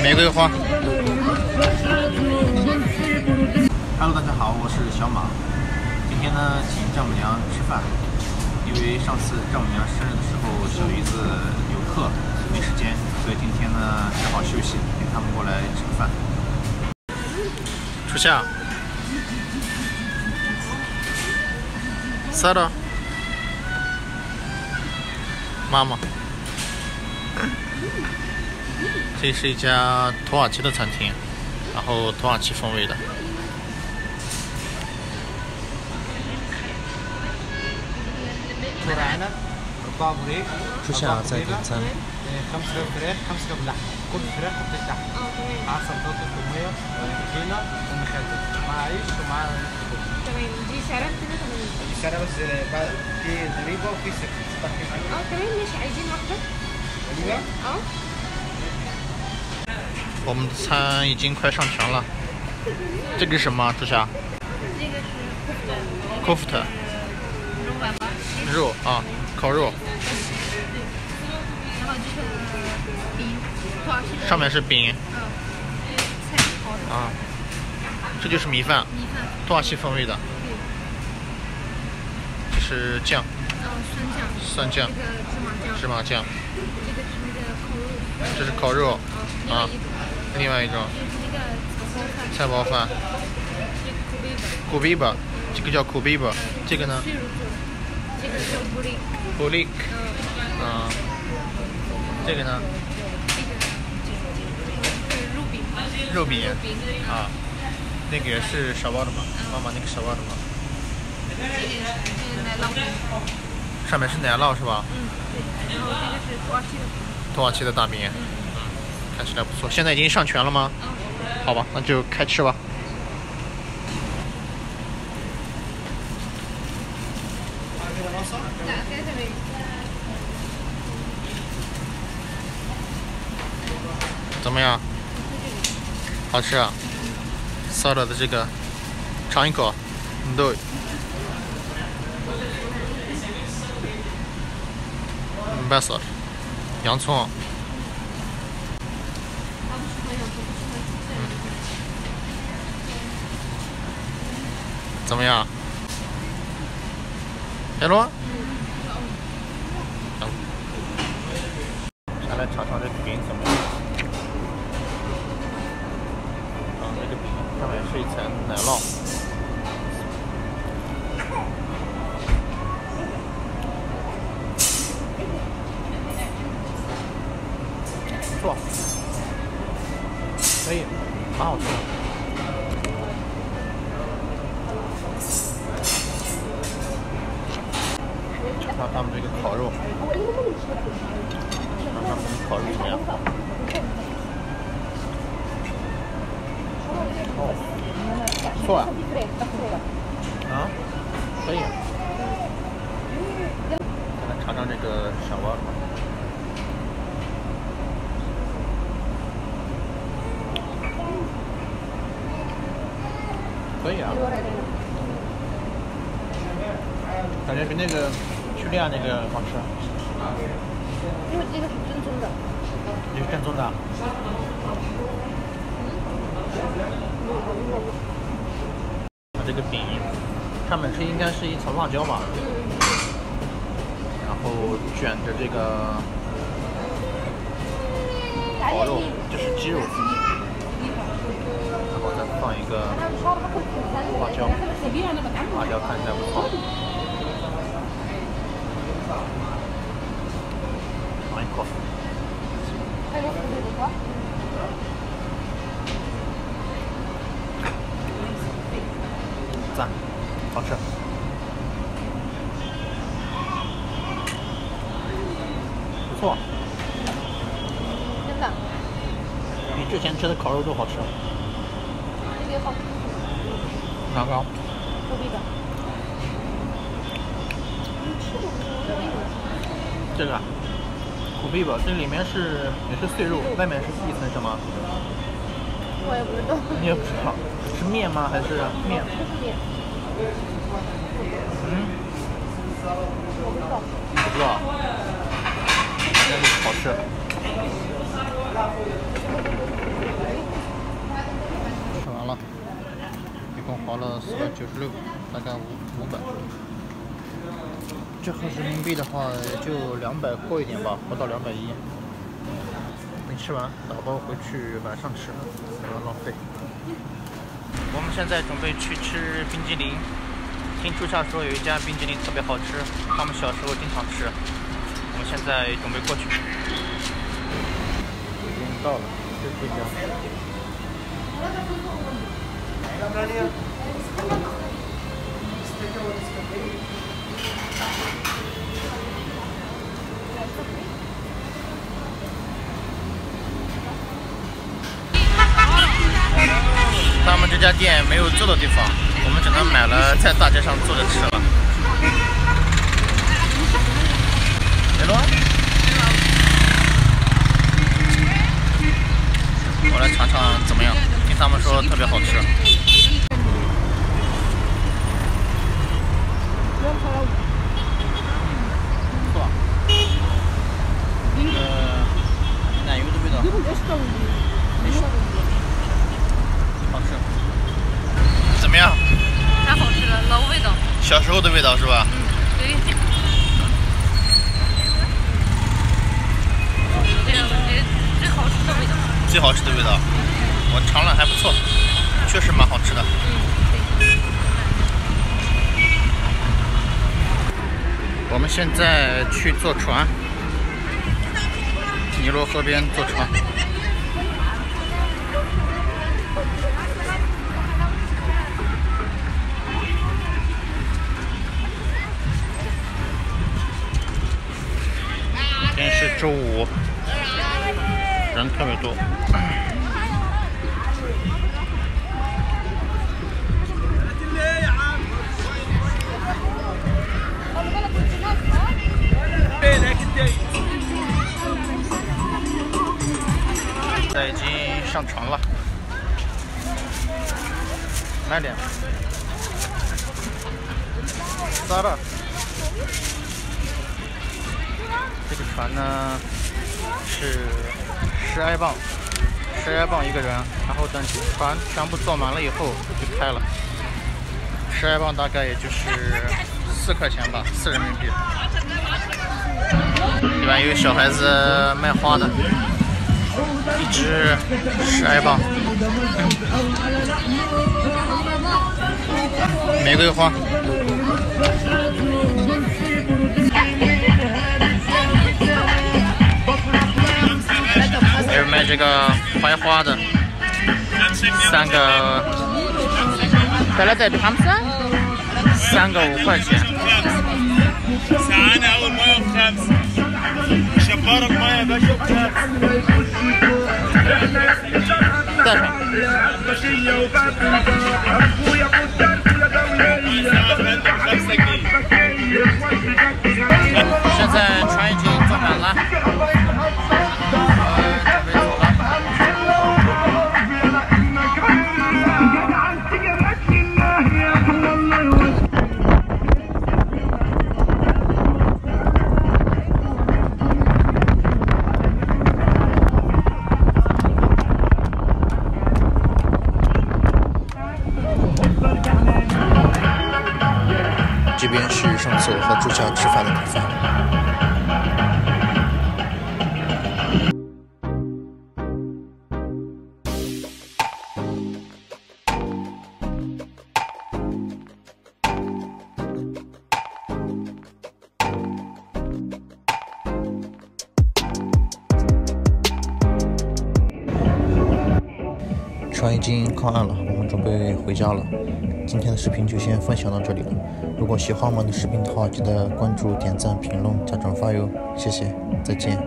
玫瑰花。Hello， 大家好，我是小马。今天呢，请丈母娘吃饭，因为上次丈母娘生日的时候，小姨子有课没时间，所以今天呢正好休息，请他们过来吃个饭。初夏。Sara， 妈妈。这是一家土耳其的餐厅，然后土耳其风味的。初夏在点餐。دي سعرها 280 سعرها بس في ضريبه وفي سكر تمام ماشي عايزين واحده ضريبه我们的餐已经快上全了。这个是什么？初夏？这个是 kofta 肉啊，烤肉。然后这个饼，土耳其的上面是饼。菜烤的啊，这就是米饭。米饭。土耳其风味的。这是酱。酸酱。这个芝麻酱。这个是那个烤肉。这是烤肉。啊。另外一种。菜包饭。古比巴，这个叫古比巴，这个呢？这个叫布利。啊。这个呢？肉饼。啊。那个也是沙包的吗？妈妈，那个沙包的吗？奶酪饼。上面是奶酪是吧？然后这个是土耳其的。土耳其的大饼。看起来不错。现在已经上全了吗？好吧，那就开吃吧。怎么样？好吃啊！Sara的这个，尝一口，对。basil， 洋葱。怎么样？海螺？先来尝尝这饼怎么样？这个饼上面是一层奶酪。不错，可以，蛮好吃的。看他们这个烤肉，看他们这个烤肉怎么样？哦，不错啊！啊，可以。再来尝尝这个小包吧。可以啊，感觉比那个叙利亚那个好吃。因为这个是正宗的。这是正宗的。这个饼上面应该是一层辣椒吧，然后卷着这个烤肉，这是鸡肉，然后再放一个辣椒，辣椒看起来不错。尝一口。赞，好吃。不错。真的。比之前吃的烤肉都好吃。这个好吃。哪个？古比的。这个。古比吧，这里面是也是碎肉，外面是一层什么？我也不知道。你也不知道，是面吗？还是面？不是面。嗯。我不知道。不知道。吃。吃完了，一共花了496，大概500。这合人民币的话，也就200过一点吧，不到210。没吃完，打包回去晚上吃，不要浪费。我们现在准备去吃冰激凌。听初夏说有一家冰激凌特别好吃，他们小时候经常吃。我们现在准备过去。已经到了，就是这家。他们这家店没有坐的地方，我们只能买了在大街上坐着吃了。我来尝尝怎么样？听他们说特别好吃。不错。奶油的味道。好吃。怎么样？蛮好吃的，老味道。小时候的味道是吧？对。这个最好吃的味道。最好吃的味道，我尝了还不错，确实蛮好吃的。我们现在去坐船，尼罗河边坐船。今天是周五，人特别多。现在已经上船了，慢点。咋了？这个船呢是10埃镑，10埃镑一个人，然后等船全部坐满了以后就开了。10埃镑大概也就是4块钱吧，4人民币。里面有小孩子卖花的，一只10埃镑，玫瑰花。还有卖这个槐花的，3个，3个5块钱。带上。现在船已经坐满了。这边是上次我和朱夏吃饭的地方。船已经靠岸了，我们准备回家了。今天的视频就先分享到这里了。如果喜欢我们的视频的话，记得关注、点赞、评论、加转发哟，谢谢，再见。